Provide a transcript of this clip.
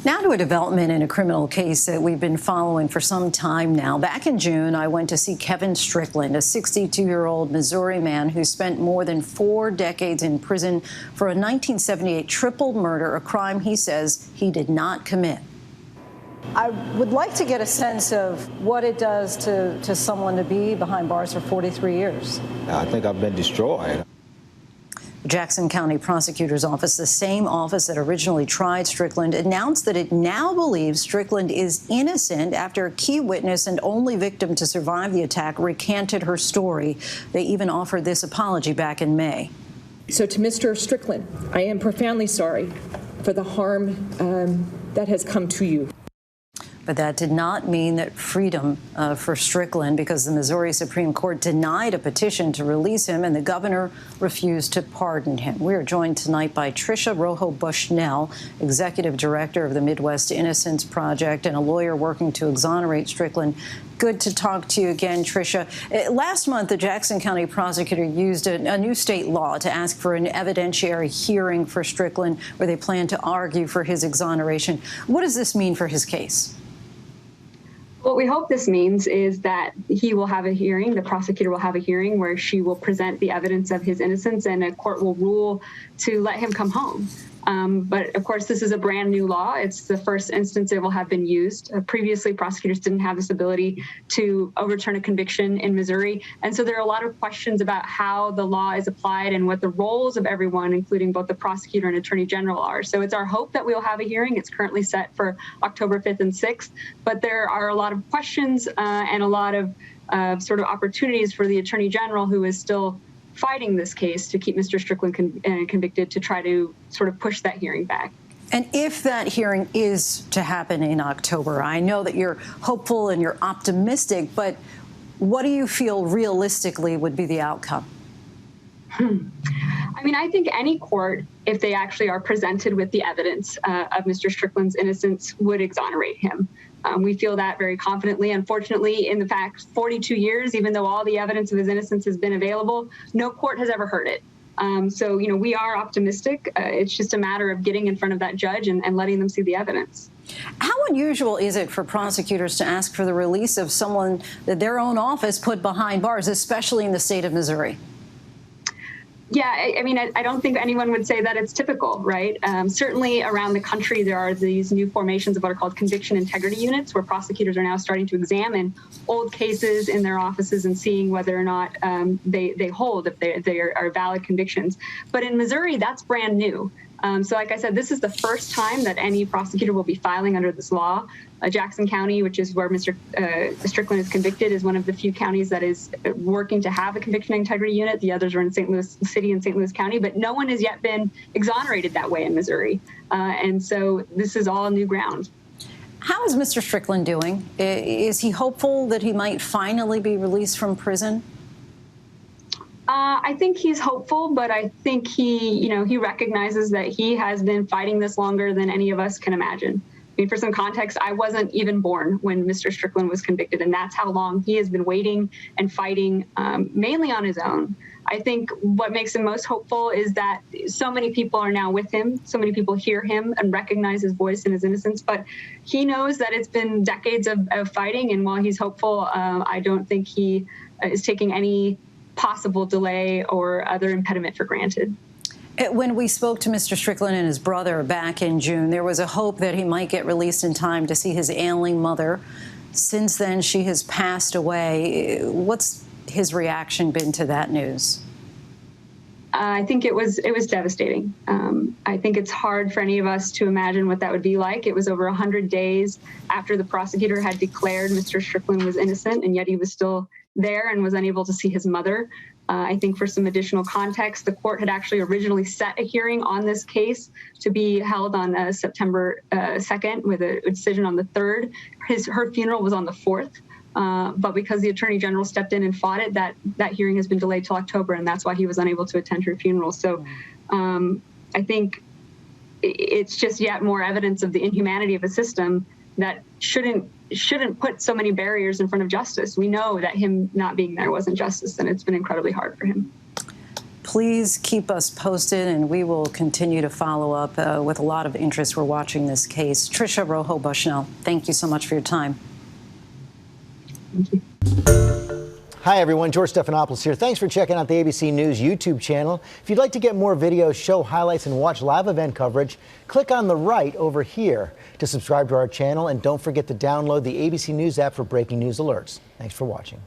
Now to a development in a criminal case that we've been following for some time now. Back in June, I went to see Kevin Strickland, a 62-year-old Missouri man who spent more than 4 decades in prison for a 1978 triple murder, a crime he says he did not commit. I would like to get a sense of what it does to someone to be behind bars for 43 years. I think I've been destroyed. The Jackson County Prosecutor's Office, the same office that originally tried Strickland, announced that it now believes Strickland is innocent after a key witness and only victim to survive the attack recanted her story. They even offered this apology back in May. So to Mr. Strickland, I am profoundly sorry for the harm that has come to you. But that did not mean that freedom for Strickland, because the Missouri Supreme Court denied a petition to release him and the governor refused to pardon him. We are joined tonight by Tricia Rojo Bushnell, executive director of the Midwest Innocence Project and a lawyer working to exonerate Strickland. Good to talk to you again, Tricia. Last month, the Jackson County prosecutor used a new state law to ask for an evidentiary hearing for Strickland, where they plan to argue for his exoneration. What does this mean for his case? What we hope this means is that he will have a hearing, the prosecutor will have a hearing where she will present the evidence of his innocence and a court will rule to let him come home. But of course, this is a brand new law. It's the first instance it will have been used. Previously, prosecutors didn't have this ability to overturn a conviction in Missouri. And so there are a lot of questions about how the law is applied and what the roles of everyone, including both the prosecutor and attorney general, are. So it's our hope that we'll have a hearing. It's currently set for October 5th and 6th. But there are a lot of questions and a lot of sort of opportunities for the attorney general, who is still fighting this case to keep Mr. Strickland convicted, to try to sort of push that hearing back. And if that hearing is to happen in October, I know that you're hopeful and you're optimistic, but what do you feel realistically would be the outcome? I mean, I think any court, if they actually are presented with the evidence of Mr. Strickland's innocence, would exonerate him. We feel that very confidently. Unfortunately, in the past 42 years, even though all the evidence of his innocence has been available, no court has ever heard it. So, you know, we are optimistic. It's just a matter of getting in front of that judge and letting them see the evidence. How unusual is it for prosecutors to ask for the release of someone that their own office put behind bars, especially in the state of Missouri? Yeah, I mean, I don't think anyone would say that it's typical, right? Certainly around the country, there are these new formations of what are called conviction integrity units, where prosecutors are now starting to examine old cases in their offices and seeing whether or not they hold, if they are valid convictions. But in Missouri, that's brand new. So like I said, this is the first time that any prosecutor will be filing under this law. Jackson County, which is where Mr. Strickland is convicted, is one of the few counties that is working to have a conviction integrity unit. The others are in St. Louis City and St. Louis County, but no one has yet been exonerated that way in Missouri. And so this is all new ground. How is Mr. Strickland doing? Is he hopeful that he might finally be released from prison? I think he's hopeful, but I think he recognizes that he has been fighting this longer than any of us can imagine. I mean, for some context, I wasn't even born when Mr. Strickland was convicted, and that's how long he has been waiting and fighting, mainly on his own. I think what makes him most hopeful is that so many people are now with him, so many people hear him and recognize his voice and his innocence, but he knows that it's been decades of fighting, and while he's hopeful, I don't think he is taking any possible delay or other impediment for granted. When we spoke to Mr. Strickland and his brother back in June, there was a hope that he might get released in time to see his ailing mother. Since then, she has passed away. What's his reaction been to that news? I think it was devastating. I think it's hard for any of us to imagine what that would be like. It was over 100 days after the prosecutor had declared Mr. Strickland was innocent, and yet he was still there and was unable to see his mother. I think for some additional context, the court had actually originally set a hearing on this case to be held on September 2nd with a decision on the 3rd. Her funeral was on the 4th. But because the attorney general stepped in and fought it, that hearing has been delayed till October, and that's why he was unable to attend her funeral. So I think it's just yet more evidence of the inhumanity of a system that shouldn't put so many barriers in front of justice. We know that him not being there wasn't justice, and it's been incredibly hard for him. Please keep us posted, and we will continue to follow up with a lot of interest. We're watching this case. Tricia Rojo Bushnell, thank you so much for your time. Thank you. Hi, everyone. George Stephanopoulos here. Thanks for checking out the ABC News YouTube channel. If you'd like to get more videos, show highlights, and watch live event coverage, click on the right over here to subscribe to our channel. And don't forget to download the ABC News app for breaking news alerts. Thanks for watching.